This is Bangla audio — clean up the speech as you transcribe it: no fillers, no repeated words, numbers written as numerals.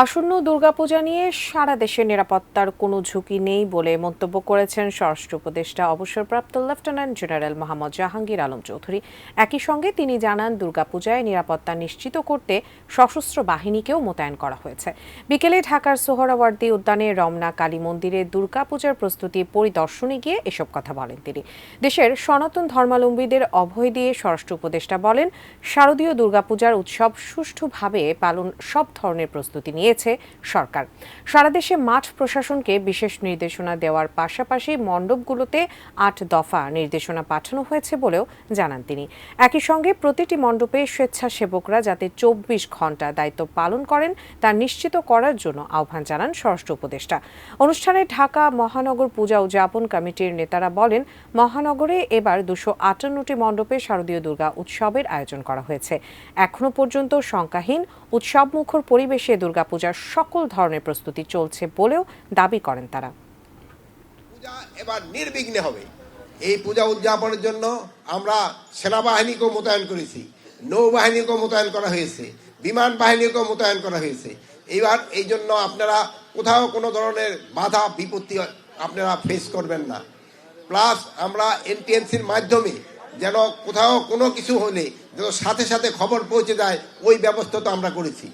আসন্ন দুর্গাপূজা নিয়ে সারা দেশে নিরাপত্তার কোনো ঝুঁকি নেই বলে মন্তব্য করেছেন স্বরাষ্ট্র উপদেষ্টা অবসরপ্রাপ্ত লেফটেন্যান্ট জেনারেল মোহাম্মদ জাহাঙ্গীর আলম চৌধুরী। একই সঙ্গে তিনি জানান, দুর্গাপূজায় নিরাপত্তা নিশ্চিত করতে সশস্ত্র বাহিনীকেও মোতায়েন করা হয়েছে। বিকেলে ঢাকার সোহরাওয়ার্দী উদ্যানে রমনা কালী মন্দিরে দুর্গাপূজার প্রস্তুতি পরিদর্শনে গিয়ে এসব কথা বলেন তিনি। দেশের সনাতন ধর্মাবলম্বীদের অভয় দিয়ে স্বরাষ্ট্র উপদেষ্টা বলেন, শারদীয় দুর্গাপূজার উৎসব সুষ্ঠুভাবে পালন সব ধরনের প্রস্তুতি নিয়েছে সরকার। সারা দেশে মাঠ প্রশাসনকে বিশেষ নির্দেশনা দেওয়ার পাশাপাশি মণ্ডপগুলোতে ৮ দফা নির্দেশনা পাঠানো হয়েছে বলেও জানান তিনি। একই সঙ্গে প্রতিটি মণ্ডপে স্বেচ্ছাসেবকরা যাতে ২৪ ঘণ্টা দায়িত্ব পালন করেন তা নিশ্চিত করার জন্য আহ্বান জানান স্বরাষ্ট্র উপদেষ্টা। অনুষ্ঠানে ঢাকা মহানগর পূজা উদযাপন কমিটির নেতারা বলেন, মহানগরে এবার ২৫৮টি মণ্ডপে শারদীয় দুর্গা উৎসবের আয়োজন করা হয়েছে। এখনো পর্যন্ত সংখ্যাহীন উৎসবমুখর পরিবেশে দুর্গাপূজার সকল ধরনের প্রস্তুতি চলছে বলেও দাবি করেন তারা। পূজা এবার নির্বিঘ্নে হবে। এই পূজা উদযাপনের জন্য আমরা সেনাবাহিনীকেও মোতায়েন করেছি, নৌবাহিনীকেও মোতায়েন করা হয়েছে, বিমান বাহিনীকেও মোতায়েন করা হয়েছে। এবার এই জন্য আপনারা কোথাও কোনো ধরনের বাধা বিপত্তি আপনারা ফেস করবেন না। প্লাস আমরা এনটিএনসির মাধ্যমে যেন কোথাও কোনো কিছু হলে যেন সাথে সাথে খবর পৌঁছে যায়, ওই ব্যবস্থা তো আমরা করেছি।